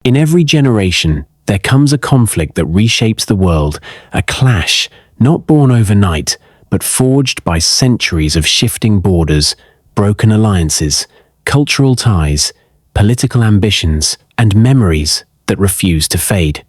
In every generation, there comes a conflict that reshapes the world, a clash not born overnight, but forged by centuries of shifting borders, broken alliances, cultural ties, political ambitions, and memories that refuse to fade.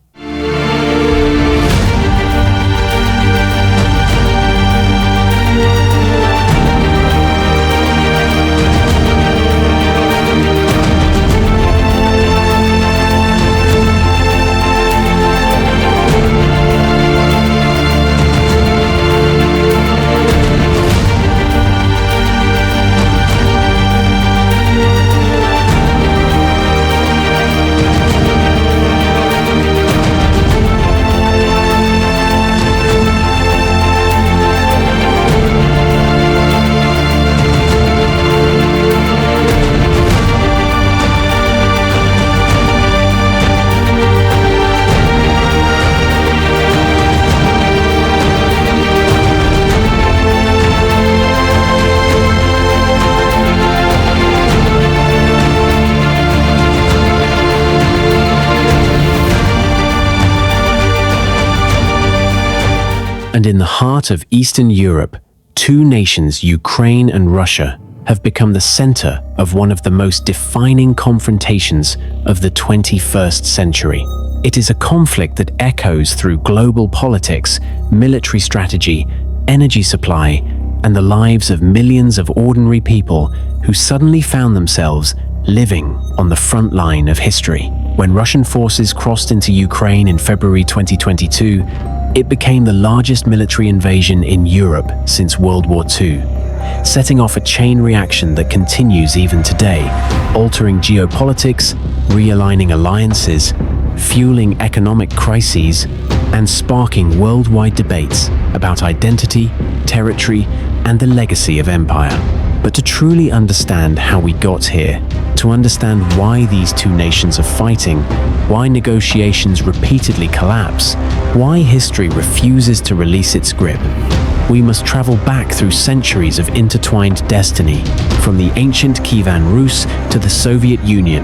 And in the heart of Eastern Europe, two nations, Ukraine and Russia, have become the center of one of the most defining confrontations of the 21st century. It is a conflict that echoes through global politics, military strategy, energy supply, and the lives of millions of ordinary people who suddenly found themselves living on the front line of history. When Russian forces crossed into Ukraine in February 2022, it became the largest military invasion in Europe since World War II, setting off a chain reaction that continues even today, altering geopolitics, realigning alliances, fueling economic crises, and sparking worldwide debates about identity, territory, and the legacy of empire. But to truly understand how we got here, to understand why these two nations are fighting, why negotiations repeatedly collapse, why history refuses to release its grip, we must travel back through centuries of intertwined destiny, from the ancient Kievan Rus to the Soviet Union,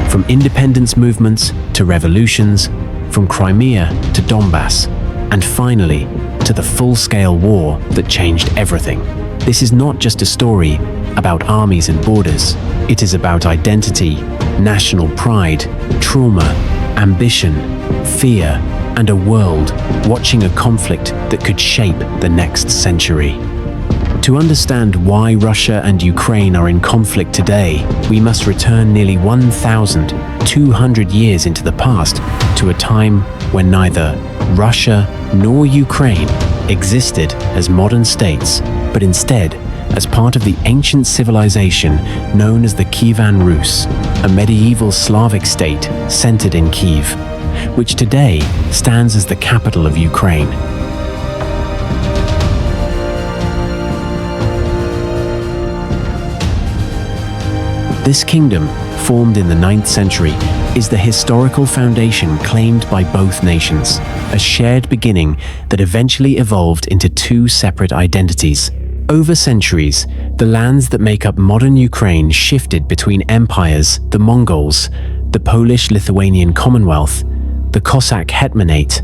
from independence movements to revolutions, from Crimea to Donbass, and finally, to the full-scale war that changed everything. This is not just a story about armies and borders. It is about identity, national pride, trauma, ambition, fear, and a world watching a conflict that could shape the next century. To understand why Russia and Ukraine are in conflict today, we must return nearly 1,200 years into the past to a time when neither Russia nor Ukraine existed as modern states, but instead as part of the ancient civilization known as the Kievan Rus, a medieval Slavic state centered in Kiev, which today stands as the capital of Ukraine. This kingdom, formed in the 9th century, is the historical foundation claimed by both nations, a shared beginning that eventually evolved into two separate identities. Over centuries, the lands that make up modern Ukraine shifted between empires, the Mongols, the Polish-Lithuanian Commonwealth, the Cossack Hetmanate,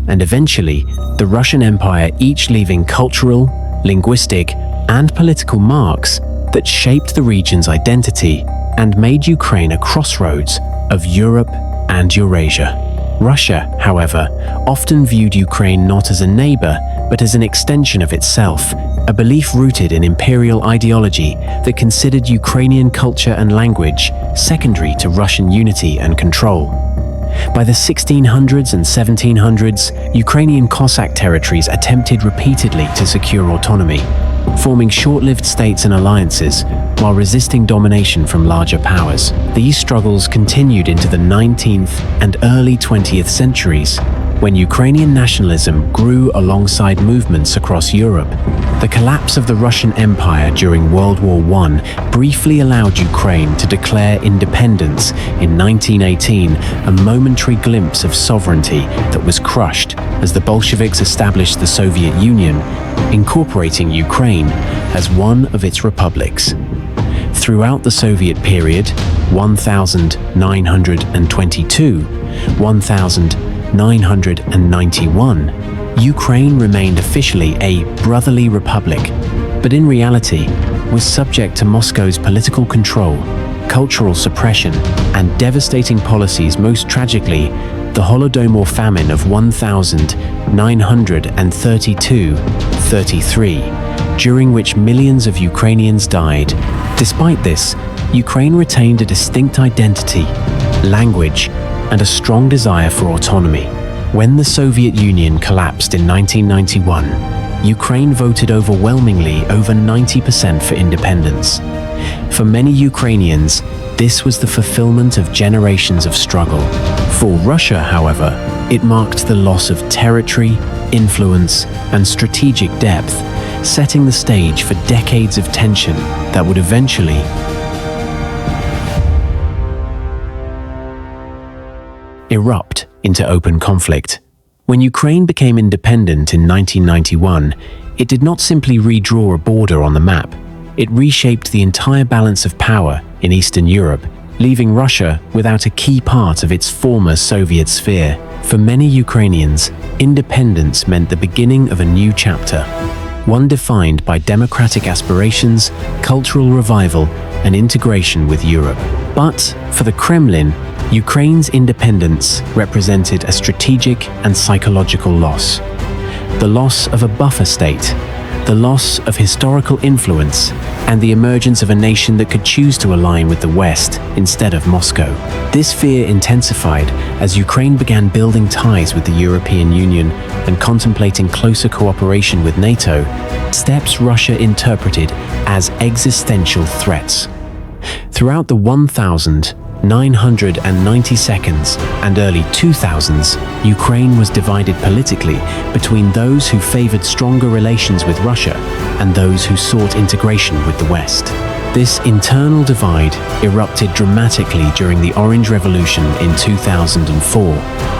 and eventually the Russian Empire, each leaving cultural, linguistic, and political marks that shaped the region's identity and made Ukraine a crossroads of Europe and Eurasia. Russia, however, often viewed Ukraine not as a neighbor, but as an extension of itself, a belief rooted in imperial ideology that considered Ukrainian culture and language secondary to Russian unity and control. By the 1600s and 1700s, Ukrainian Cossack territories attempted repeatedly to secure autonomy, forming short-lived states and alliances while resisting domination from larger powers. These struggles continued into the 19th and early 20th centuries, when Ukrainian nationalism grew alongside movements across Europe. The collapse of the Russian Empire during World War I briefly allowed Ukraine to declare independence in 1918, a momentary glimpse of sovereignty that was crushed as the Bolsheviks established the Soviet Union, incorporating Ukraine as one of its republics. Throughout the Soviet period, 1922, 1991, Ukraine remained officially a brotherly republic, but in reality was subject to Moscow's political control, cultural suppression, and devastating policies. Most tragically, the Holodomor famine of 1932-33, during which millions of Ukrainians died. Despite this, Ukraine retained a distinct identity, language, and a strong desire for autonomy. When the Soviet Union collapsed in 1991, Ukraine voted overwhelmingly over 90% for independence. For many Ukrainians, this was the fulfillment of generations of struggle. For Russia, however, it marked the loss of territory, influence, and strategic depth, setting the stage for decades of tension that would eventually erupt into open conflict. When Ukraine became independent in 1991, it did not simply redraw a border on the map. It reshaped the entire balance of power in Eastern Europe, leaving Russia without a key part of its former Soviet sphere. For many Ukrainians, independence meant the beginning of a new chapter, one defined by democratic aspirations, cultural revival, and integration with Europe. But for the Kremlin, Ukraine's independence represented a strategic and psychological loss. The loss of a buffer state, the loss of historical influence, and the emergence of a nation that could choose to align with the West instead of Moscow. This fear intensified as Ukraine began building ties with the European Union and contemplating closer cooperation with NATO, steps Russia interpreted as existential threats. Throughout the 1992s and early 2000s, Ukraine was divided politically between those who favored stronger relations with Russia and those who sought integration with the West. This internal divide erupted dramatically during the Orange Revolution in 2004,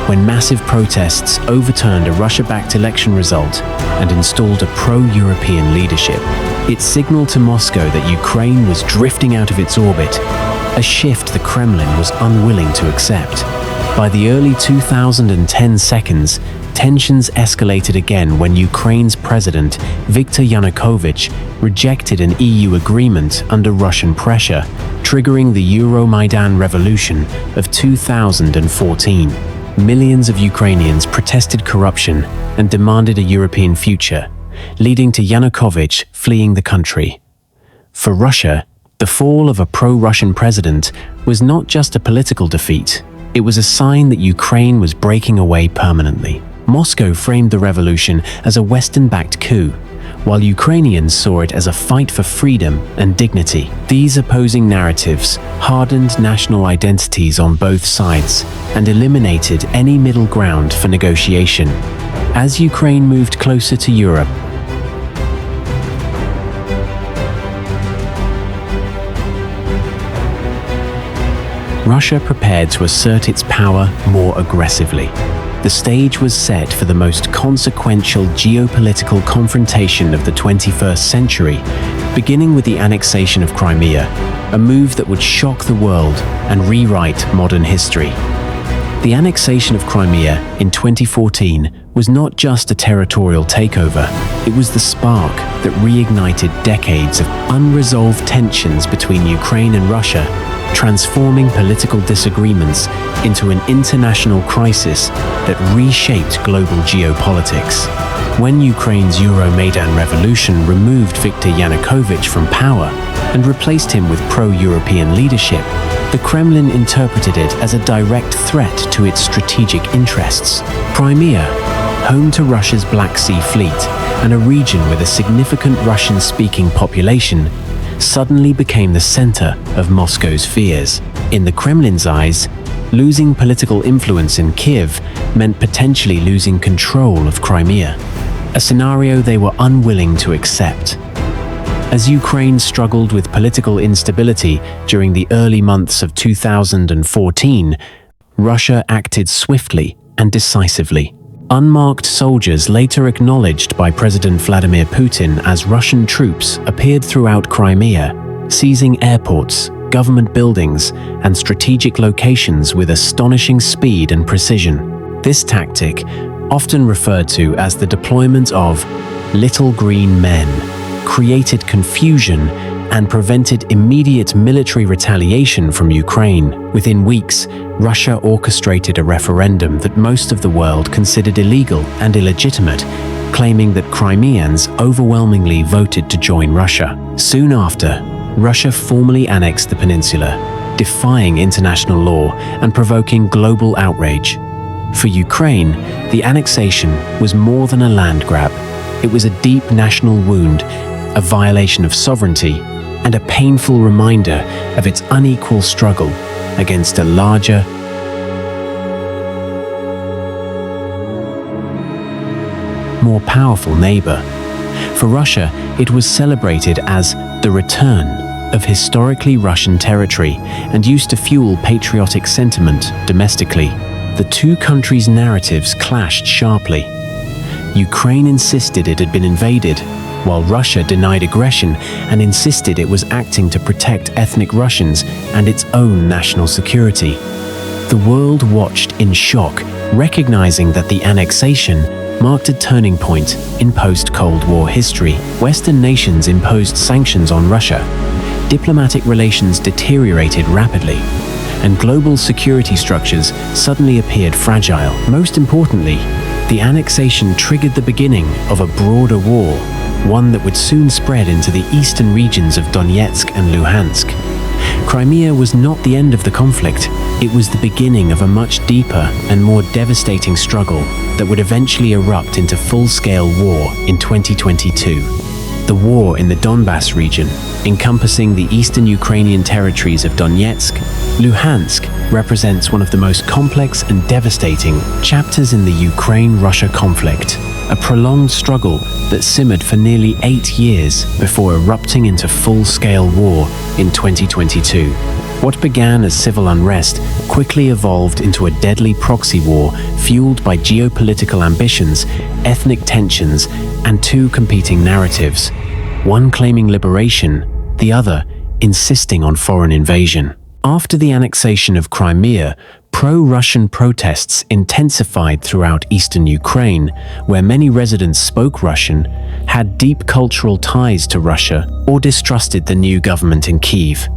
when massive protests overturned a Russia-backed election result and installed a pro-European leadership. It signaled to Moscow that Ukraine was drifting out of its orbit, a shift the Kremlin was unwilling to accept. By the early 2010s, tensions escalated again when Ukraine's president, Viktor Yanukovych, rejected an EU agreement under Russian pressure, triggering the Euromaidan revolution of 2014. Millions of Ukrainians protested corruption and demanded a European future, leading to Yanukovych fleeing the country. For Russia, the fall of a pro-Russian president was not just a political defeat, it was a sign that Ukraine was breaking away permanently. Moscow framed the revolution as a Western-backed coup, while Ukrainians saw it as a fight for freedom and dignity. These opposing narratives hardened national identities on both sides and eliminated any middle ground for negotiation. As Ukraine moved closer to Europe, Russia prepared to assert its power more aggressively. The stage was set for the most consequential geopolitical confrontation of the 21st century, beginning with the annexation of Crimea, a move that would shock the world and rewrite modern history. The annexation of Crimea in 2014 was not just a territorial takeover, it was the spark that reignited decades of unresolved tensions between Ukraine and Russia, transforming political disagreements into an international crisis that reshaped global geopolitics. When Ukraine's Euromaidan revolution removed Viktor Yanukovych from power and replaced him with pro-European leadership, the Kremlin interpreted it as a direct threat to its strategic interests. Crimea, home to Russia's Black Sea Fleet and a region with a significant Russian-speaking population, suddenly became the center of Moscow's fears. In the Kremlin's eyes, losing political influence in Kiev meant potentially losing control of Crimea, a scenario they were unwilling to accept. As Ukraine struggled with political instability during the early months of 2014, Russia acted swiftly and decisively. Unmarked soldiers, later acknowledged by President Vladimir Putin as Russian troops, appeared throughout Crimea, seizing airports, government buildings, and strategic locations with astonishing speed and precision. This tactic, often referred to as the deployment of little green men, created confusion and prevented immediate military retaliation from Ukraine. Within weeks, Russia orchestrated a referendum that most of the world considered illegal and illegitimate, claiming that Crimeans overwhelmingly voted to join Russia. Soon after, Russia formally annexed the peninsula, defying international law and provoking global outrage. For Ukraine, the annexation was more than a land grab. It was a deep national wound, a violation of sovereignty, and a painful reminder of its unequal struggle against a larger, more powerful neighbor. For Russia, it was celebrated as the return of historically Russian territory and used to fuel patriotic sentiment domestically. The two countries' narratives clashed sharply. Ukraine insisted it had been invaded, while Russia denied aggression and insisted it was acting to protect ethnic Russians and its own national security. The world watched in shock, recognizing that the annexation marked a turning point in post-Cold War history. Western nations imposed sanctions on Russia, diplomatic relations deteriorated rapidly, and global security structures suddenly appeared fragile. Most importantly, the annexation triggered the beginning of a broader war, one that would soon spread into the eastern regions of Donetsk and Luhansk. Crimea was not the end of the conflict. It was the beginning of a much deeper and more devastating struggle that would eventually erupt into full-scale war in 2022. The war in the Donbass region, encompassing the eastern Ukrainian territories of Donetsk, Luhansk, represents one of the most complex and devastating chapters in the Ukraine-Russia conflict, a prolonged struggle that simmered for nearly 8 years before erupting into full-scale war in 2022. What began as civil unrest quickly evolved into a deadly proxy war fueled by geopolitical ambitions, ethnic tensions, and two competing narratives, one claiming liberation, the other insisting on foreign invasion. After the annexation of Crimea, pro-Russian protests intensified throughout eastern Ukraine, where many residents spoke Russian, had deep cultural ties to Russia, or distrusted the new government in Kyiv.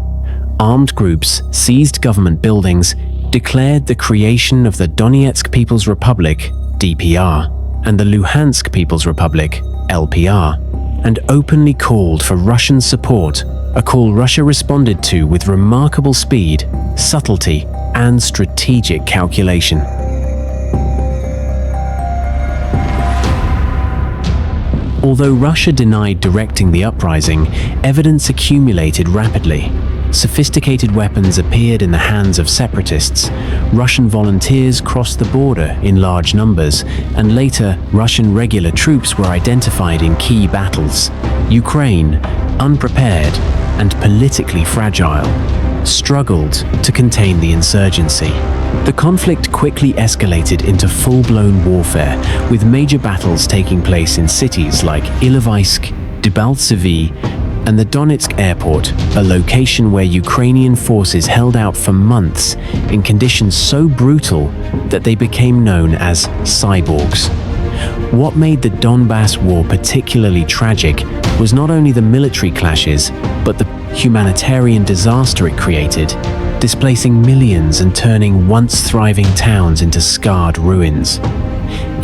Armed groups seized government buildings, declared the creation of the Donetsk People's Republic, DPR, and the Luhansk People's Republic, LPR, and openly called for Russian support, a call Russia responded to with remarkable speed, subtlety, and strategic calculation. Although Russia denied directing the uprising, evidence accumulated rapidly. Sophisticated weapons appeared in the hands of separatists. Russian volunteers crossed the border in large numbers, and later Russian regular troops were identified in key battles. Ukraine, unprepared and politically fragile, struggled to contain the insurgency. The conflict quickly escalated into full-blown warfare, with major battles taking place in cities like Ilovaisk, Debaltseve, and the Donetsk airport, a location where Ukrainian forces held out for months in conditions so brutal that they became known as cyborgs. What made the Donbass war particularly tragic was not only the military clashes, but the humanitarian disaster it created, displacing millions and turning once thriving towns into scarred ruins.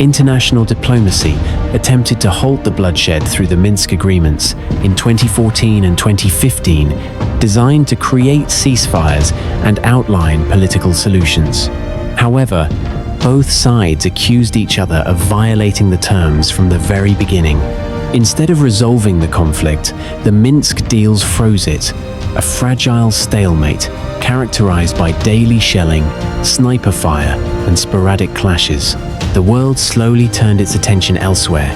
International diplomacy attempted to halt the bloodshed through the Minsk agreements in 2014 and 2015, designed to create ceasefires and outline political solutions. However, both sides accused each other of violating the terms from the very beginning. Instead of resolving the conflict, the Minsk deals froze it, a fragile stalemate characterized by daily shelling, sniper fire, and sporadic clashes. The world slowly turned its attention elsewhere,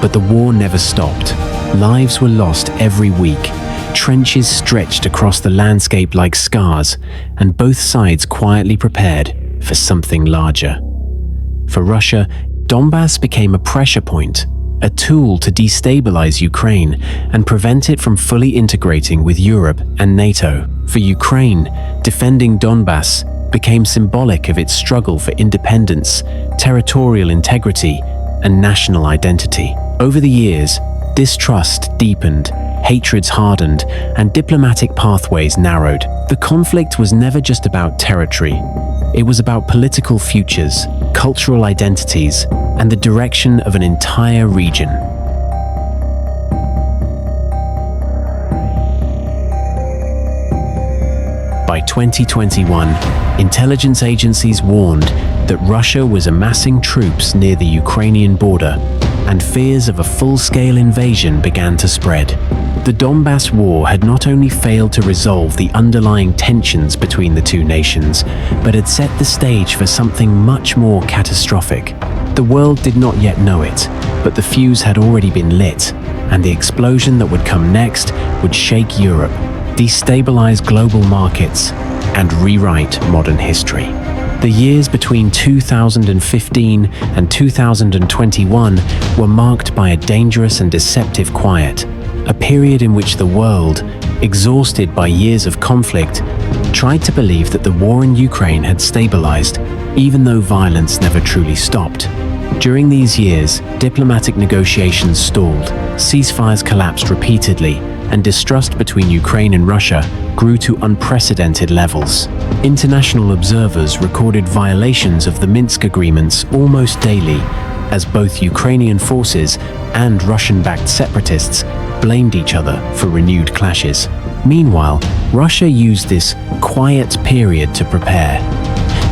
but the war never stopped. Lives were lost every week, trenches stretched across the landscape like scars, and both sides quietly prepared for something larger. For Russia, Donbass became a pressure point, a tool to destabilize Ukraine and prevent it from fully integrating with Europe and NATO. For Ukraine, defending Donbass became symbolic of its struggle for independence, territorial integrity, and national identity. Over the years, distrust deepened, hatreds hardened, and diplomatic pathways narrowed. The conflict was never just about territory. It was about political futures, cultural identities, and the direction of an entire region. By 2021, intelligence agencies warned that Russia was amassing troops near the Ukrainian border, and fears of a full-scale invasion began to spread. The Donbass war had not only failed to resolve the underlying tensions between the two nations, but had set the stage for something much more catastrophic. The world did not yet know it, but the fuse had already been lit, and the explosion that would come next would shake Europe, destabilize global markets, and rewrite modern history. The years between 2015 and 2021 were marked by a dangerous and deceptive quiet, a period in which the world, exhausted by years of conflict, tried to believe that the war in Ukraine had stabilized, even though violence never truly stopped. During these years, diplomatic negotiations stalled, ceasefires collapsed repeatedly, and distrust between Ukraine and Russia grew to unprecedented levels. International observers recorded violations of the Minsk agreements almost daily, as both Ukrainian forces and Russian-backed separatists blamed each other for renewed clashes. Meanwhile, Russia used this quiet period to prepare,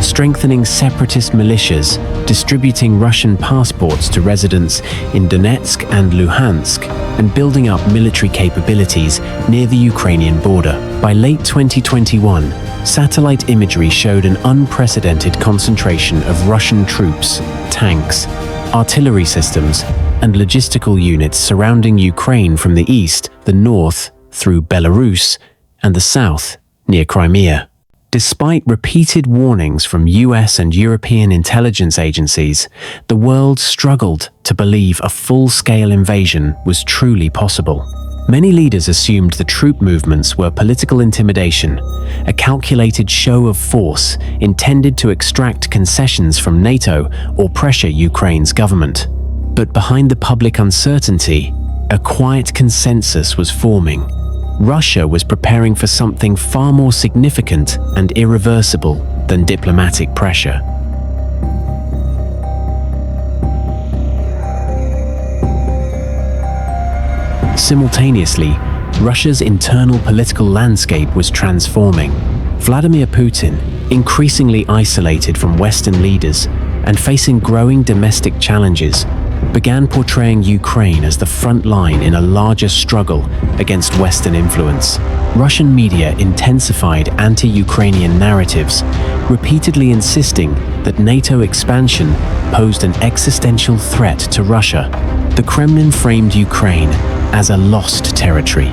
strengthening separatist militias, distributing Russian passports to residents in Donetsk and Luhansk, and building up military capabilities near the Ukrainian border. By late 2021, satellite imagery showed an unprecedented concentration of Russian troops, tanks, artillery systems, and logistical units surrounding Ukraine from the east, the north, through Belarus, and the south, near Crimea. Despite repeated warnings from US and European intelligence agencies, the world struggled to believe a full-scale invasion was truly possible. Many leaders assumed the troop movements were political intimidation, a calculated show of force intended to extract concessions from NATO or pressure Ukraine's government. But behind the public uncertainty, a quiet consensus was forming. Russia was preparing for something far more significant and irreversible than diplomatic pressure. Simultaneously, Russia's internal political landscape was transforming. Vladimir Putin, increasingly isolated from Western leaders and facing growing domestic challenges, began portraying Ukraine as the front line in a larger struggle against Western influence. Russian media intensified anti-Ukrainian narratives, repeatedly insisting that NATO expansion posed an existential threat to Russia. The Kremlin framed Ukraine as a lost territory,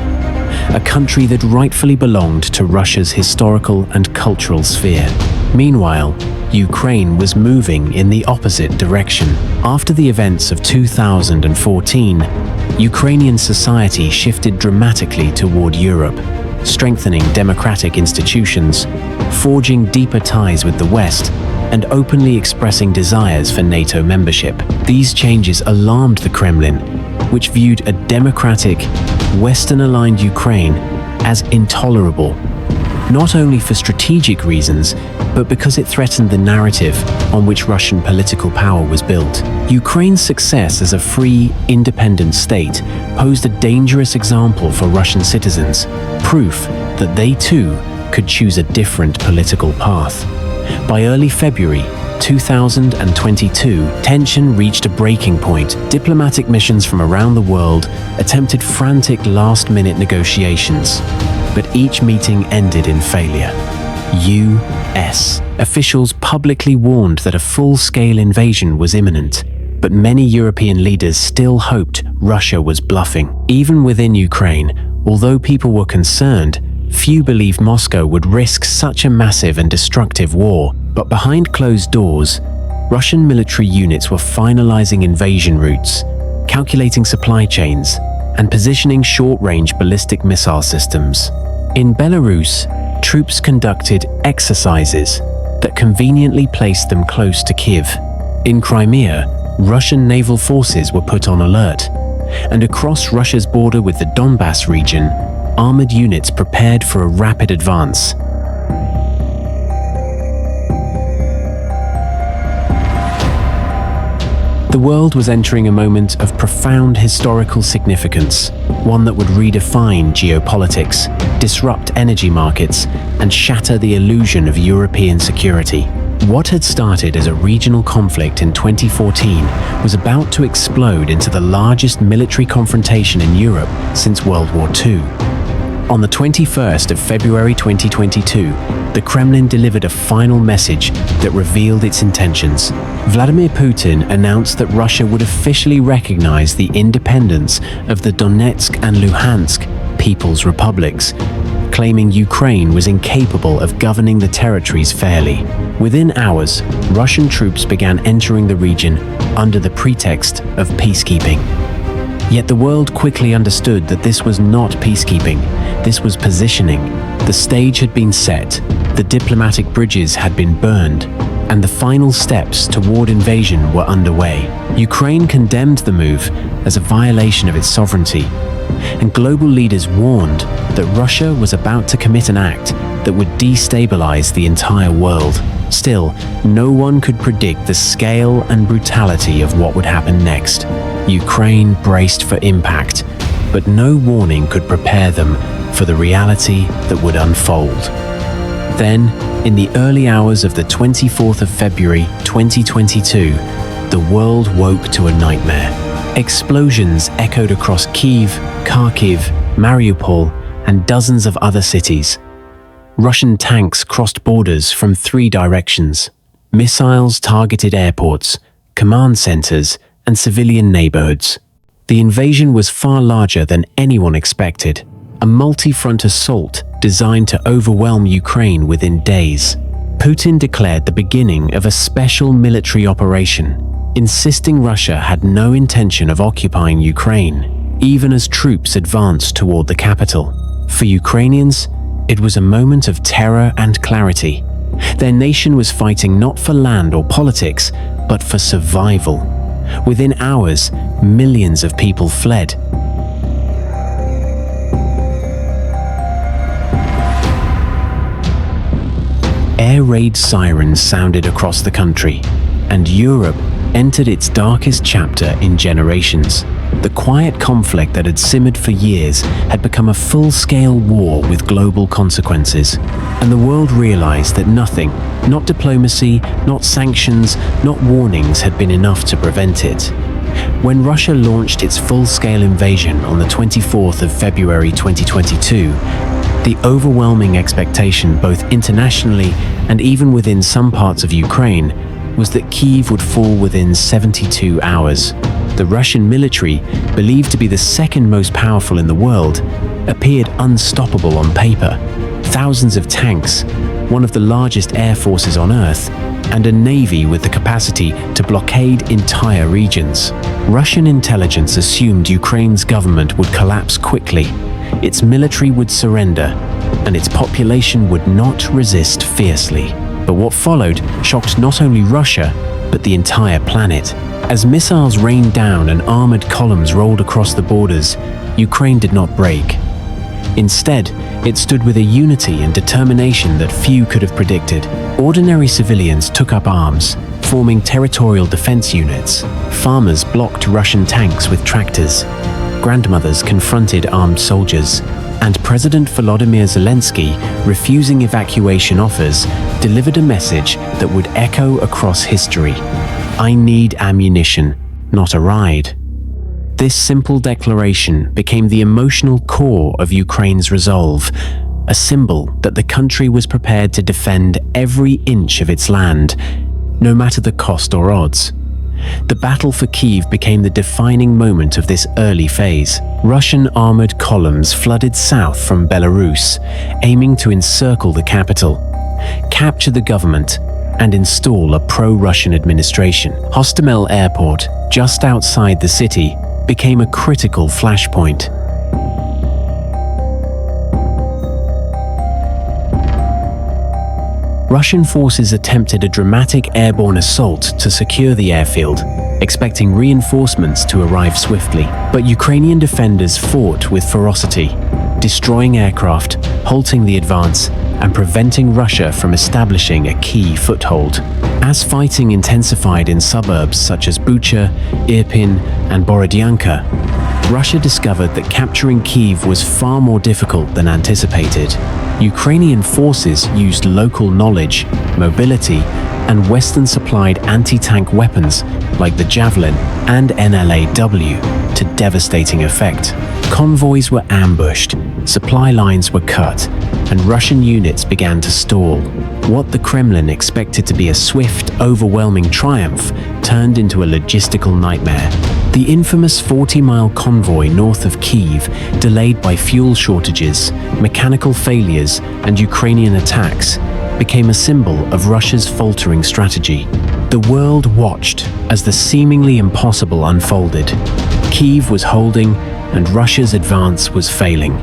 a country that rightfully belonged to Russia's historical and cultural sphere. Meanwhile, Ukraine was moving in the opposite direction. After the events of 2014, Ukrainian society shifted dramatically toward Europe, strengthening democratic institutions, forging deeper ties with the West, and openly expressing desires for NATO membership. These changes alarmed the Kremlin, which viewed a democratic, Western-aligned Ukraine as intolerable, not only for strategic reasons, but because it threatened the narrative on which Russian political power was built. Ukraine's success as a free, independent state posed a dangerous example for Russian citizens, proof that they too could choose a different political path. By early February 2022, tension reached a breaking point. Diplomatic missions from around the world attempted frantic last-minute negotiations, but each meeting ended in failure. US officials publicly warned that a full-scale invasion was imminent, but many European leaders still hoped Russia was bluffing. Even within Ukraine, although people were concerned, few believed Moscow would risk such a massive and destructive war. But behind closed doors, Russian military units were finalizing invasion routes, calculating supply chains, and positioning short-range ballistic missile systems. In Belarus, troops conducted exercises that conveniently placed them close to Kiev. In Crimea, Russian naval forces were put on alert, and across Russia's border with the Donbass region, armored units prepared for a rapid advance. The world was entering a moment of profound historical significance, one that would redefine geopolitics, disrupt energy markets, and shatter the illusion of European security. What had started as a regional conflict in 2014 was about to explode into the largest military confrontation in Europe since World War II. On the 21st of February 2022, the Kremlin delivered a final message that revealed its intentions. Vladimir Putin announced that Russia would officially recognize the independence of the Donetsk and Luhansk People's Republics, claiming Ukraine was incapable of governing the territories fairly. Within hours, Russian troops began entering the region under the pretext of peacekeeping. Yet the world quickly understood that this was not peacekeeping, this was positioning. The stage had been set, the diplomatic bridges had been burned, and the final steps toward invasion were underway. Ukraine condemned the move as a violation of its sovereignty, and global leaders warned that Russia was about to commit an act that would destabilize the entire world. Still, no one could predict the scale and brutality of what would happen next. Ukraine braced for impact, but no warning could prepare them for the reality that would unfold. Then, in the early hours of the 24th of February 2022, the world woke to a nightmare. Explosions echoed across Kyiv, Kharkiv, Mariupol, and dozens of other cities. Russian tanks crossed borders from 3 directions. Missiles targeted airports, command centers, and civilian neighborhoods. The invasion was far larger than anyone expected, a multi-front assault designed to overwhelm Ukraine within days. Putin declared the beginning of a special military operation, insisting Russia had no intention of occupying Ukraine, even as troops advanced toward the capital. For Ukrainians, it was a moment of terror and clarity. Their nation was fighting not for land or politics, but for survival. Within hours, millions of people fled. Air raid sirens sounded across the country, and Europe entered its darkest chapter in generations. The quiet conflict that had simmered for years had become a full-scale war with global consequences, and the world realized that nothing, not diplomacy, not sanctions, not warnings, had been enough to prevent it. When Russia launched its full-scale invasion on the 24th of February 2022, the overwhelming expectation both internationally and even within some parts of Ukraine was that Kyiv would fall within 72 hours. The Russian military, believed to be the second most powerful in the world, appeared unstoppable on paper. Thousands of tanks, one of the largest air forces on Earth, and a navy with the capacity to blockade entire regions. Russian intelligence assumed Ukraine's government would collapse quickly, its military would surrender, and its population would not resist fiercely. But what followed shocked not only Russia, but the entire planet. As missiles rained down and armored columns rolled across the borders, Ukraine did not break. Instead, it stood with a unity and determination that few could have predicted. Ordinary civilians took up arms, forming territorial defense units. Farmers blocked Russian tanks with tractors. Grandmothers confronted armed soldiers. And President Volodymyr Zelensky, refusing evacuation offers, delivered a message that would echo across history. I need ammunition, not a ride. This simple declaration became the emotional core of Ukraine's resolve, a symbol that the country was prepared to defend every inch of its land, no matter the cost or odds. The battle for Kyiv became the defining moment of this early phase. Russian armored columns flooded south from Belarus, aiming to encircle the capital, capture the government, and install a pro-Russian administration. Hostomel Airport, just outside the city, became a critical flashpoint. Russian forces attempted a dramatic airborne assault to secure the airfield, expecting reinforcements to arrive swiftly. But Ukrainian defenders fought with ferocity, destroying aircraft, halting the advance, and preventing Russia from establishing a key foothold. As fighting intensified in suburbs such as Bucha, Irpin, and Borodyanka, Russia discovered that capturing Kyiv was far more difficult than anticipated. Ukrainian forces used local knowledge, mobility, and Western-supplied anti-tank weapons like the Javelin and NLAW to devastating effect. Convoys were ambushed, supply lines were cut, and Russian units began to stall. What the Kremlin expected to be a swift, overwhelming triumph turned into a logistical nightmare. The infamous 40-mile convoy north of Kyiv, delayed by fuel shortages, mechanical failures, and Ukrainian attacks, became a symbol of Russia's faltering strategy. The world watched as the seemingly impossible unfolded. Kyiv was holding, and Russia's advance was failing.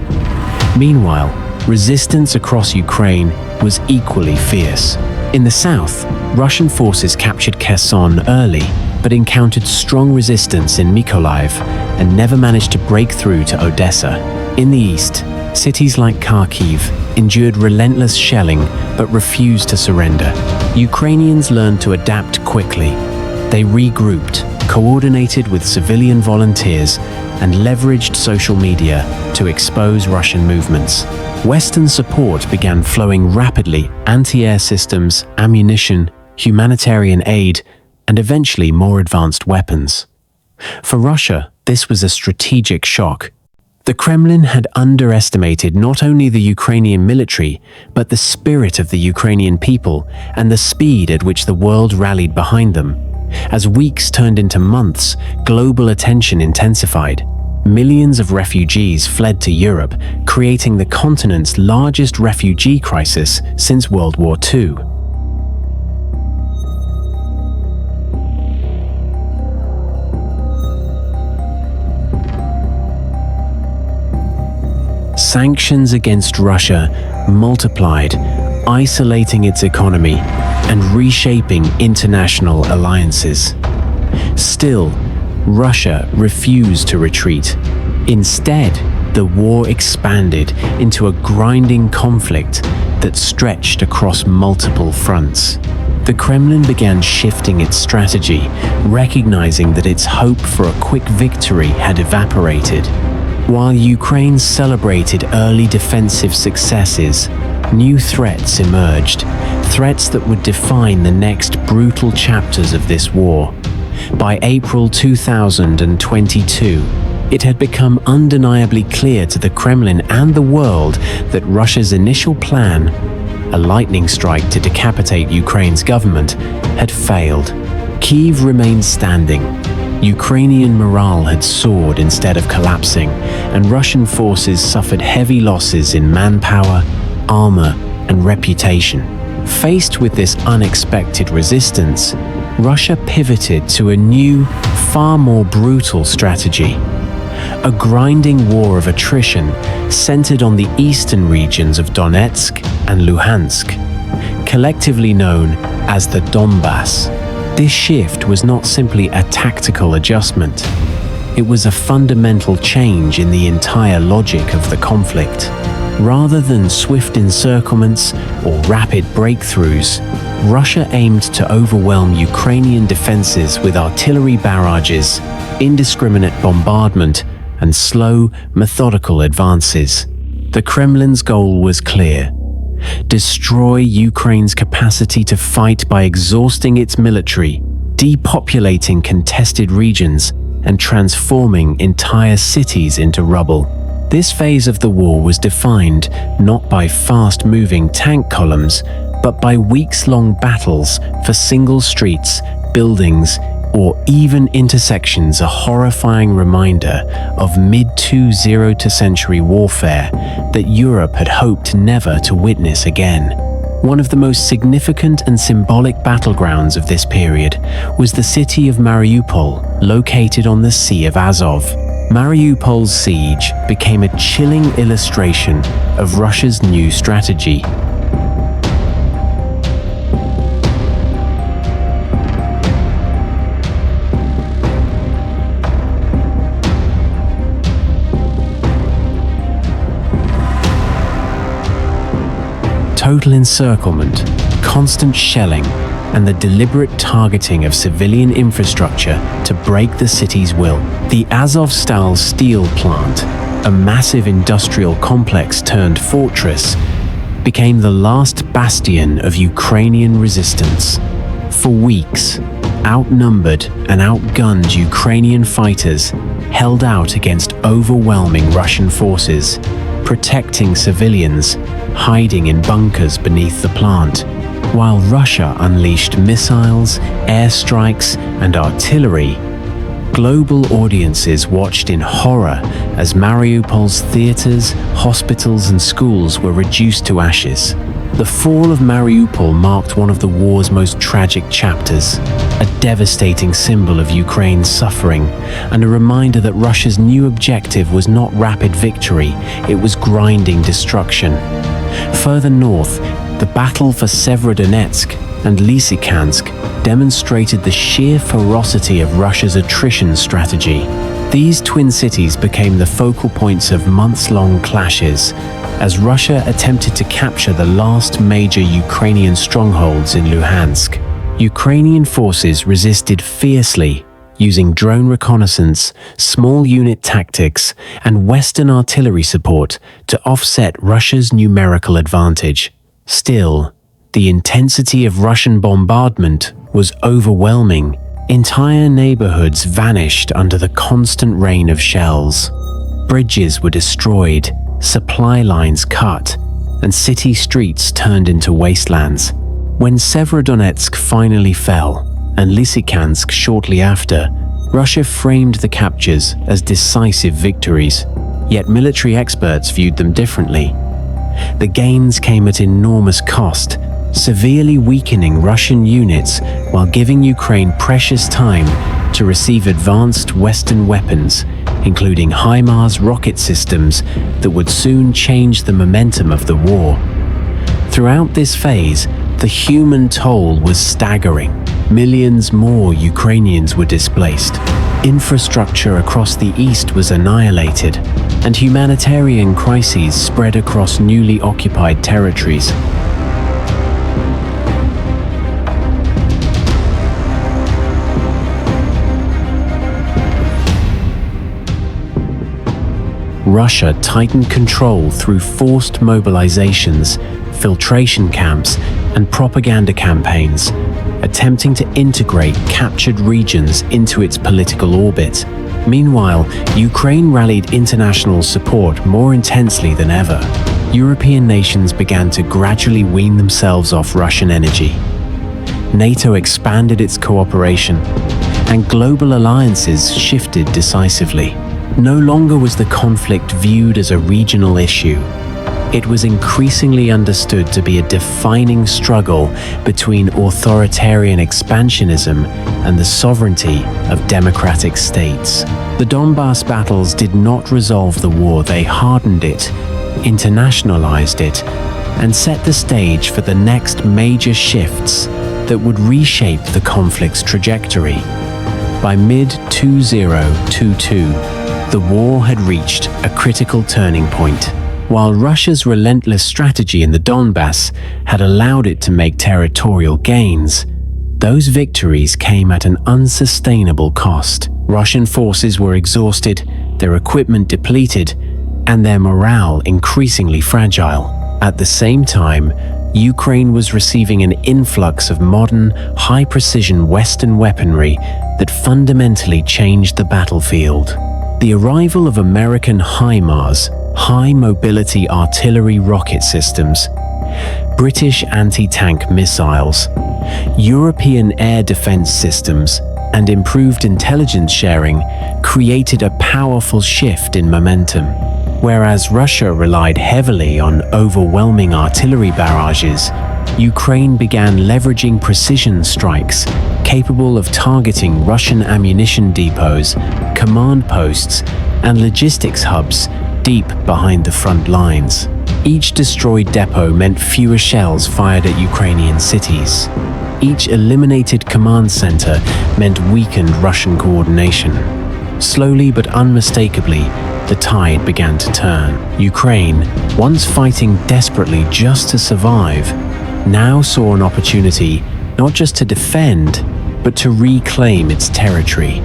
Meanwhile, resistance across Ukraine was equally fierce. In the south, Russian forces captured Kherson early, but encountered strong resistance in Mykolaiv and never managed to break through to Odessa. In the east, cities like Kharkiv endured relentless shelling but refused to surrender. Ukrainians learned to adapt quickly. They regrouped, coordinated with civilian volunteers, and leveraged social media to expose Russian movements. Western support began flowing rapidly: anti-air systems, ammunition, humanitarian aid, and eventually more advanced weapons. For Russia, this was a strategic shock. The Kremlin had underestimated not only the Ukrainian military, but the spirit of the Ukrainian people and the speed at which the world rallied behind them. As weeks turned into months, global attention intensified. Millions of refugees fled to Europe, creating the continent's largest refugee crisis since World War II. Sanctions against Russia multiplied, isolating its economy and reshaping international alliances. Still, Russia refused to retreat. Instead, the war expanded into a grinding conflict that stretched across multiple fronts. The Kremlin began shifting its strategy, recognizing that its hope for a quick victory had evaporated. While Ukraine celebrated early defensive successes, new threats emerged, threats that would define the next brutal chapters of this war. By April 2022, it had become undeniably clear to the Kremlin and the world that Russia's initial plan, a lightning strike to decapitate Ukraine's government, had failed. Kyiv remained standing. Ukrainian morale had soared instead of collapsing, and Russian forces suffered heavy losses in manpower, armor, and reputation. Faced with this unexpected resistance, Russia pivoted to a new, far more brutal strategy. A grinding war of attrition centered on the eastern regions of Donetsk and Luhansk, collectively known as the Donbass. This shift was not simply a tactical adjustment. It was a fundamental change in the entire logic of the conflict. Rather than swift encirclements or rapid breakthroughs, Russia aimed to overwhelm Ukrainian defenses with artillery barrages, indiscriminate bombardment, and slow, methodical advances. The Kremlin's goal was clear: destroy Ukraine's capacity to fight by exhausting its military, depopulating contested regions, and transforming entire cities into rubble. This phase of the war was defined not by fast-moving tank columns, but by weeks-long battles for single streets, buildings, or even intersections, a horrifying reminder of mid-20th century warfare that Europe had hoped never to witness again. One of the most significant and symbolic battlegrounds of this period was the city of Mariupol, located on the Sea of Azov. Mariupol's siege became a chilling illustration of Russia's new strategy. Total encirclement, constant shelling, and the deliberate targeting of civilian infrastructure to break the city's will. The Azovstal steel plant, a massive industrial complex turned fortress, became the last bastion of Ukrainian resistance. For weeks, outnumbered and outgunned Ukrainian fighters held out against overwhelming Russian forces, protecting civilians, hiding in bunkers beneath the plant, while Russia unleashed missiles, airstrikes, and artillery. Global audiences watched in horror as Mariupol's theaters, hospitals, and schools were reduced to ashes. The fall of Mariupol marked one of the war's most tragic chapters, a devastating symbol of Ukraine's suffering, and a reminder that Russia's new objective was not rapid victory, it was grinding destruction. Further north, the battle for Severodonetsk and Lysychansk demonstrated the sheer ferocity of Russia's attrition strategy. These twin cities became the focal points of months-long clashes as Russia attempted to capture the last major Ukrainian strongholds in Luhansk. Ukrainian forces resisted fiercely, using drone reconnaissance, small unit tactics, and Western artillery support to offset Russia's numerical advantage. Still, the intensity of Russian bombardment was overwhelming. Entire neighborhoods vanished under the constant rain of shells. Bridges were destroyed, supply lines cut, and city streets turned into wastelands. When Severodonetsk finally fell, and Lysychansk shortly after, Russia framed the captures as decisive victories, yet military experts viewed them differently. The gains came at enormous cost, severely weakening Russian units while giving Ukraine precious time to receive advanced Western weapons, including HIMARS rocket systems that would soon change the momentum of the war. Throughout this phase, the human toll was staggering. Millions more Ukrainians were displaced. Infrastructure across the east was annihilated, and humanitarian crises spread across newly occupied territories. Russia tightened control through forced mobilizations, filtration camps, and propaganda campaigns, attempting to integrate captured regions into its political orbit. Meanwhile, Ukraine rallied international support more intensely than ever. European nations began to gradually wean themselves off Russian energy. NATO expanded its cooperation, and global alliances shifted decisively. No longer was the conflict viewed as a regional issue. It was increasingly understood to be a defining struggle between authoritarian expansionism and the sovereignty of democratic states. The Donbass battles did not resolve the war, they hardened it, internationalized it, and set the stage for the next major shifts that would reshape the conflict's trajectory. By mid-2022, the war had reached a critical turning point. While Russia's relentless strategy in the Donbass had allowed it to make territorial gains, those victories came at an unsustainable cost. Russian forces were exhausted, their equipment depleted, and their morale increasingly fragile. At the same time, Ukraine was receiving an influx of modern, high-precision Western weaponry that fundamentally changed the battlefield. The arrival of American HIMARS, high-mobility artillery rocket systems, British anti-tank missiles, European air defense systems, and improved intelligence sharing created a powerful shift in momentum. Whereas Russia relied heavily on overwhelming artillery barrages, Ukraine began leveraging precision strikes capable of targeting Russian ammunition depots, command posts, and logistics hubs deep behind the front lines. Each destroyed depot meant fewer shells fired at Ukrainian cities. Each eliminated command center meant weakened Russian coordination. Slowly but unmistakably, the tide began to turn. Ukraine, once fighting desperately just to survive, now saw an opportunity not just to defend, but to reclaim its territory.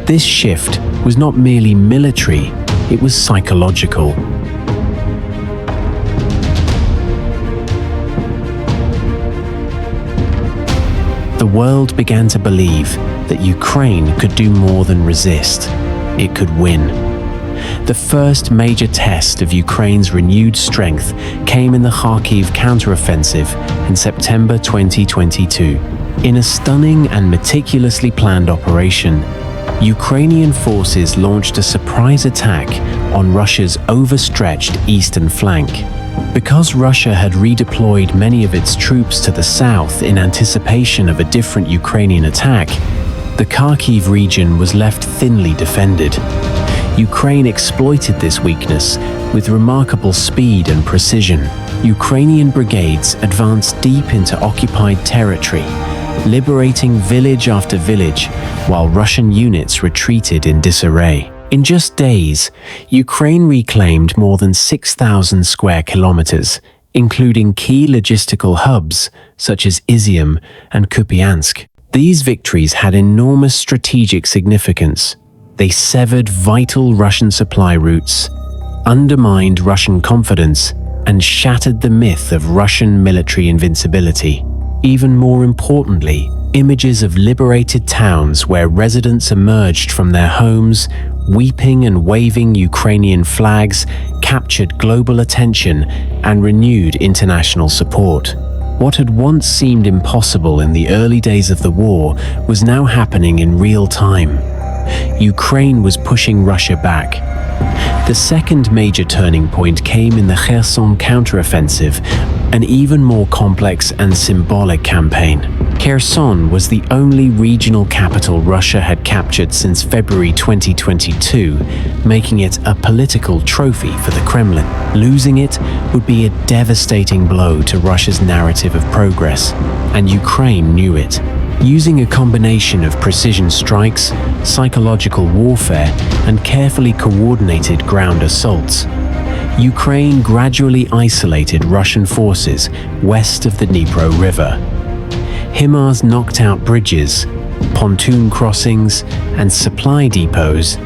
This shift was not merely military, it was psychological. The world began to believe that Ukraine could do more than resist. It could win. The first major test of Ukraine's renewed strength came in the Kharkiv counteroffensive in September 2022. In a stunning and meticulously planned operation, Ukrainian forces launched a surprise attack on Russia's overstretched eastern flank. Because Russia had redeployed many of its troops to the south in anticipation of a different Ukrainian attack, the Kharkiv region was left thinly defended. Ukraine exploited this weakness with remarkable speed and precision. Ukrainian brigades advanced deep into occupied territory, liberating village after village, while Russian units retreated in disarray. In just days, Ukraine reclaimed more than 6,000 square kilometers, including key logistical hubs such as Izium and Kupiansk. These victories had enormous strategic significance. They severed vital Russian supply routes, undermined Russian confidence, and shattered the myth of Russian military invincibility. Even more importantly, images of liberated towns where residents emerged from their homes, weeping and waving Ukrainian flags, captured global attention and renewed international support. What had once seemed impossible in the early days of the war was now happening in real time. Ukraine was pushing Russia back. The second major turning point came in the Kherson counteroffensive, an even more complex and symbolic campaign. Kherson was the only regional capital Russia had captured since February 2022, making it a political trophy for the Kremlin. Losing it would be a devastating blow to Russia's narrative of progress, and Ukraine knew it. Using a combination of precision strikes, psychological warfare, and carefully coordinated ground assaults, Ukraine gradually isolated Russian forces west of the Dnipro River. HIMARS knocked out bridges, pontoon crossings, and supply depots.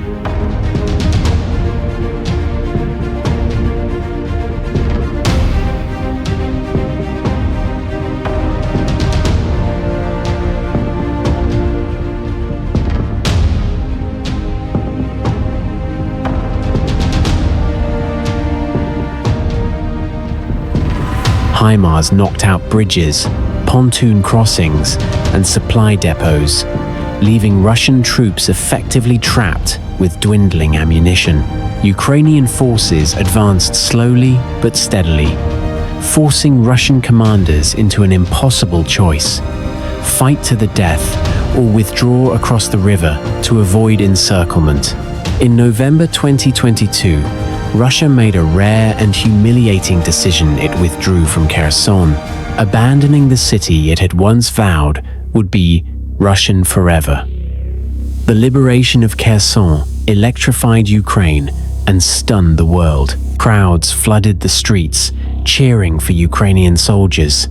HIMARS knocked out bridges, pontoon crossings, and supply depots, leaving Russian troops effectively trapped with dwindling ammunition. Ukrainian forces advanced slowly but steadily, forcing Russian commanders into an impossible choice: fight to the death or withdraw across the river to avoid encirclement. In November 2022, Russia made a rare and humiliating decision. It withdrew from Kherson, abandoning the city it had once vowed would be Russian forever. The liberation of Kherson electrified Ukraine and stunned the world. Crowds flooded the streets, cheering for Ukrainian soldiers,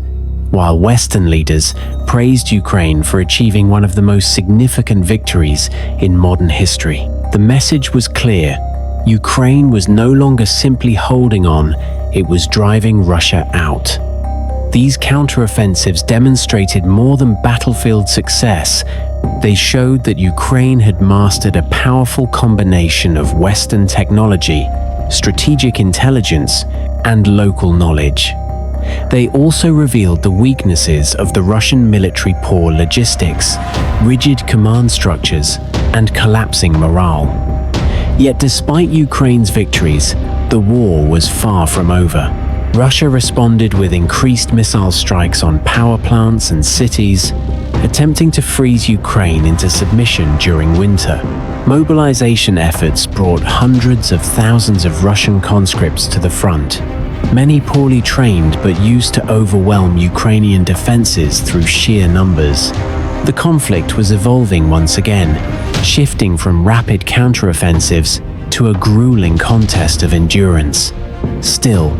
while Western leaders praised Ukraine for achieving one of the most significant victories in modern history. The message was clear: Ukraine was no longer simply holding on, it was driving Russia out. These counteroffensives demonstrated more than battlefield success. They showed that Ukraine had mastered a powerful combination of Western technology, strategic intelligence, and local knowledge. They also revealed the weaknesses of the Russian military: poor logistics, rigid command structures, and collapsing morale. Yet despite Ukraine's victories, the war was far from over. Russia responded with increased missile strikes on power plants and cities, attempting to freeze Ukraine into submission during winter. Mobilization efforts brought hundreds of thousands of Russian conscripts to the front, many poorly trained but used to overwhelm Ukrainian defenses through sheer numbers. The conflict was evolving once again, shifting from rapid counteroffensives to a grueling contest of endurance. Still,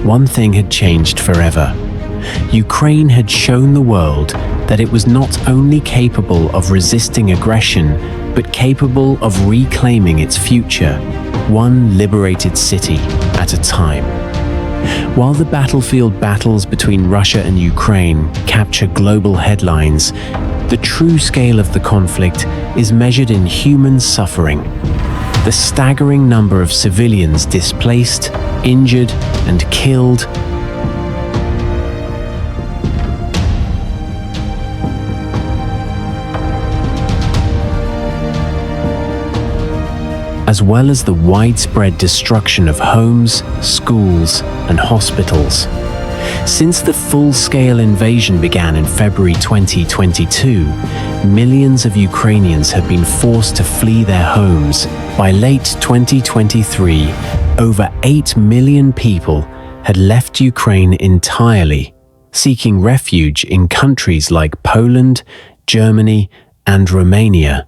one thing had changed forever. Ukraine had shown the world that it was not only capable of resisting aggression, but capable of reclaiming its future, one liberated city at a time. While the battlefield battles between Russia and Ukraine capture global headlines, the true scale of the conflict is measured in human suffering. The staggering number of civilians displaced, injured, and killed as well as the widespread destruction of homes, schools, and hospitals. Since the full-scale invasion began in February 2022, millions of Ukrainians have been forced to flee their homes. By late 2023, over 8 million people had left Ukraine entirely, seeking refuge in countries like Poland, Germany, and Romania,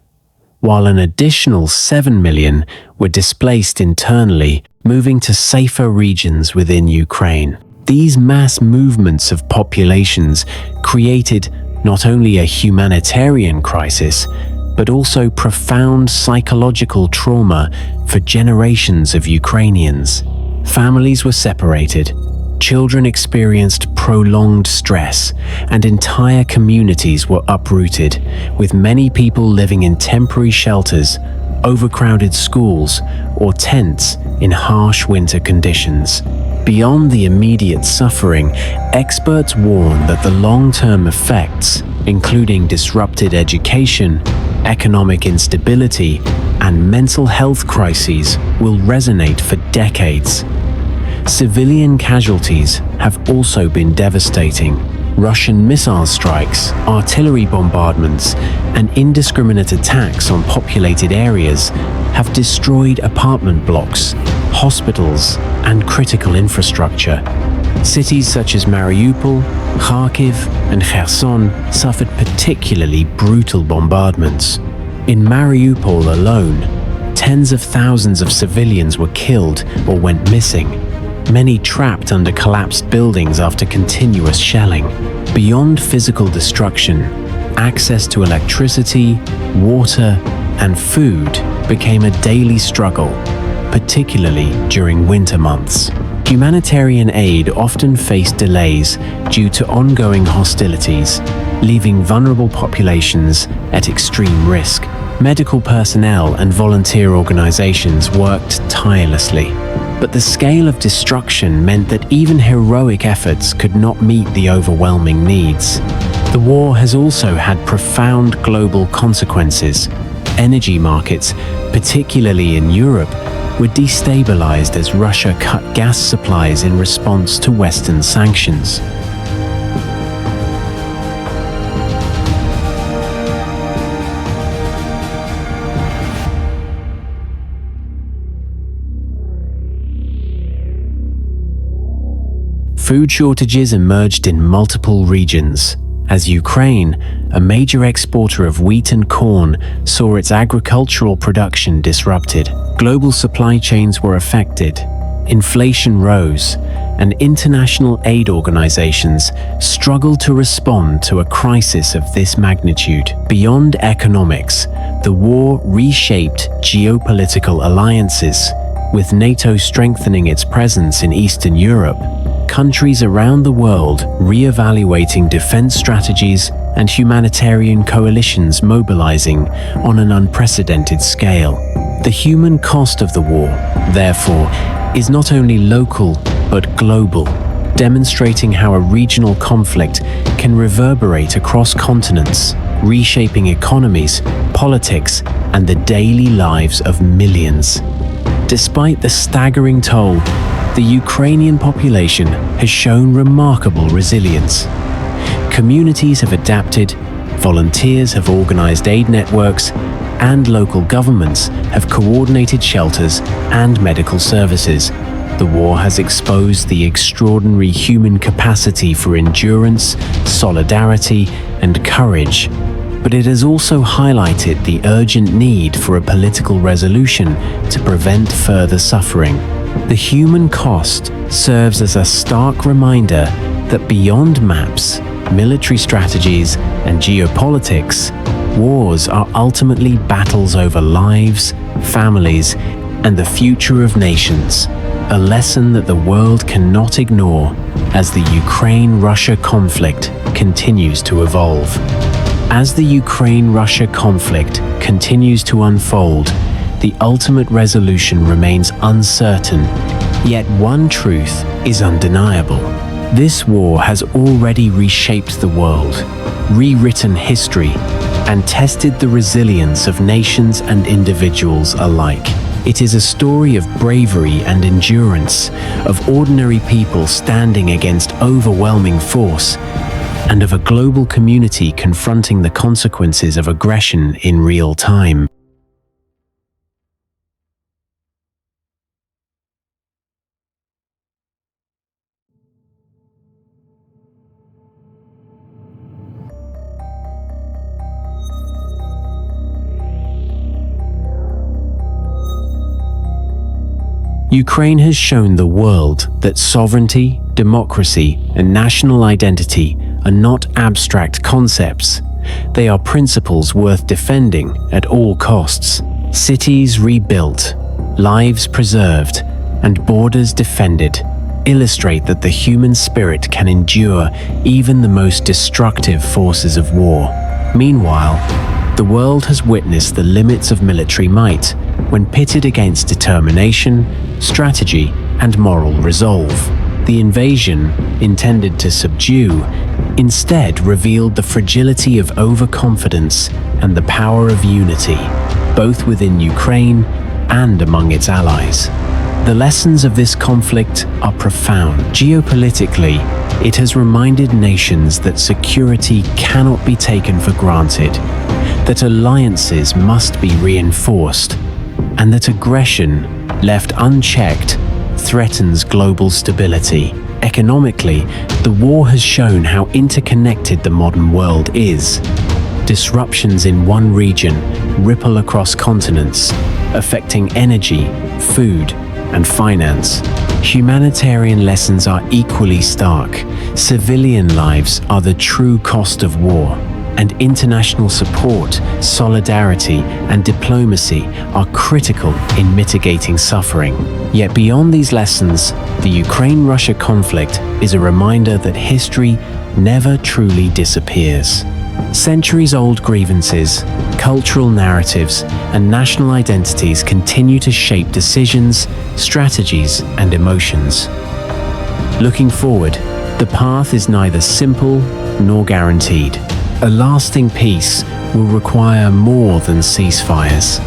while an additional 7 million were displaced internally, moving to safer regions within Ukraine. These mass movements of populations created not only a humanitarian crisis, but also profound psychological trauma for generations of Ukrainians. Families were separated, children experienced prolonged stress, and entire communities were uprooted, with many people living in temporary shelters, overcrowded schools, or tents in harsh winter conditions. Beyond the immediate suffering, experts warn that the long-term effects, including disrupted education, economic instability, and mental health crises, will resonate for decades. Civilian casualties have also been devastating. Russian missile strikes, artillery bombardments, and indiscriminate attacks on populated areas have destroyed apartment blocks, hospitals, and critical infrastructure. Cities such as Mariupol, Kharkiv, and Kherson suffered particularly brutal bombardments. In Mariupol alone, tens of thousands of civilians were killed or went missing, many trapped under collapsed buildings after continuous shelling. Beyond physical destruction, access to electricity, water, and food became a daily struggle, particularly during winter months. Humanitarian aid often faced delays due to ongoing hostilities, leaving vulnerable populations at extreme risk. Medical personnel and volunteer organizations worked tirelessly, but the scale of destruction meant that even heroic efforts could not meet the overwhelming needs. The war has also had profound global consequences. Energy markets, particularly in Europe, were destabilized as Russia cut gas supplies in response to Western sanctions. Food shortages emerged in multiple regions, as Ukraine, a major exporter of wheat and corn, saw its agricultural production disrupted. Global supply chains were affected, inflation rose, and international aid organizations struggled to respond to a crisis of this magnitude. Beyond economics, the war reshaped geopolitical alliances, with NATO strengthening its presence in Eastern Europe, countries around the world re-evaluating defense strategies, and humanitarian coalitions mobilizing on an unprecedented scale. The human cost of the war, therefore, is not only local but global, demonstrating how a regional conflict can reverberate across continents, reshaping economies, politics, and the daily lives of millions. Despite the staggering toll, the Ukrainian population has shown remarkable resilience. Communities have adapted, volunteers have organized aid networks, and local governments have coordinated shelters and medical services. The war has exposed the extraordinary human capacity for endurance, solidarity, and courage, but it has also highlighted the urgent need for a political resolution to prevent further suffering. The human cost serves as a stark reminder that beyond maps, military strategies, and geopolitics, wars are ultimately battles over lives, families, and the future of nations, a lesson that the world cannot ignore as the Ukraine-Russia conflict continues to evolve. As the Ukraine-Russia conflict continues to unfold, the ultimate resolution remains uncertain, yet one truth is undeniable. This war has already reshaped the world, rewritten history, and tested the resilience of nations and individuals alike. It is a story of bravery and endurance, of ordinary people standing against overwhelming force, and of a global community confronting the consequences of aggression in real time. Ukraine has shown the world that sovereignty, democracy, and national identity are not abstract concepts. They are principles worth defending at all costs. Cities rebuilt, lives preserved, and borders defended illustrate that the human spirit can endure even the most destructive forces of war. Meanwhile, the world has witnessed the limits of military might when pitted against determination, strategy, and moral resolve. The invasion, intended to subdue, instead revealed the fragility of overconfidence and the power of unity, both within Ukraine and among its allies. The lessons of this conflict are profound. Geopolitically, it has reminded nations that security cannot be taken for granted, that alliances must be reinforced, and that aggression, left unchecked, threatens global stability. Economically, the war has shown how interconnected the modern world is. Disruptions in one region ripple across continents, affecting energy, food, and finance. Humanitarian lessons are equally stark. Civilian lives are the true cost of war, and international support, solidarity, and diplomacy are critical in mitigating suffering. Yet beyond these lessons, the Ukraine-Russia conflict is a reminder that history never truly disappears. Centuries-old grievances, cultural narratives, and national identities continue to shape decisions, strategies, and emotions. Looking forward, the path is neither simple nor guaranteed. A lasting peace will require more than ceasefires.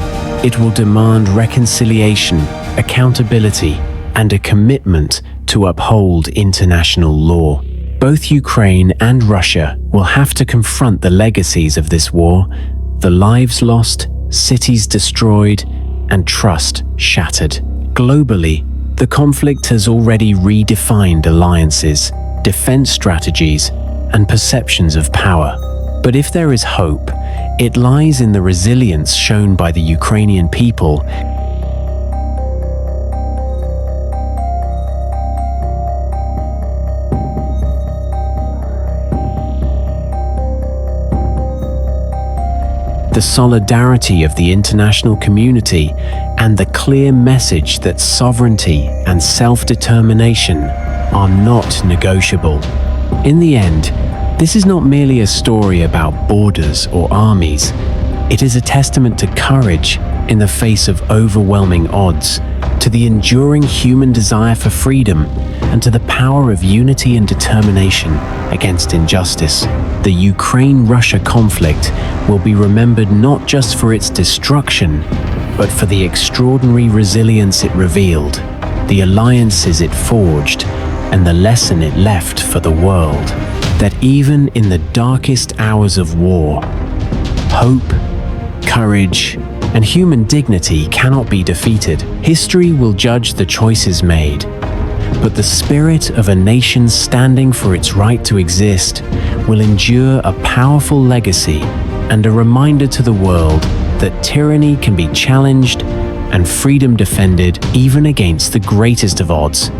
It will demand reconciliation, accountability, and a commitment to uphold international law. Both Ukraine and Russia will have to confront the legacies of this war, the lives lost, cities destroyed, and trust shattered. Globally, the conflict has already redefined alliances, defense strategies, and perceptions of power. But if there is hope, it lies in the resilience shown by the Ukrainian people. The solidarity of the international community, and the clear message that sovereignty and self-determination are not negotiable. In the end, this is not merely a story about borders or armies. It is a testament to courage in the face of overwhelming odds, to the enduring human desire for freedom, and to the power of unity and determination against injustice. The Ukraine-Russia conflict will be remembered not just for its destruction, but for the extraordinary resilience it revealed, the alliances it forged, and the lesson it left for the world. That even in the darkest hours of war, hope, courage, and human dignity cannot be defeated. History will judge the choices made, but the spirit of a nation standing for its right to exist will endure a powerful legacy and a reminder to the world that tyranny can be challenged and freedom defended even against the greatest of odds.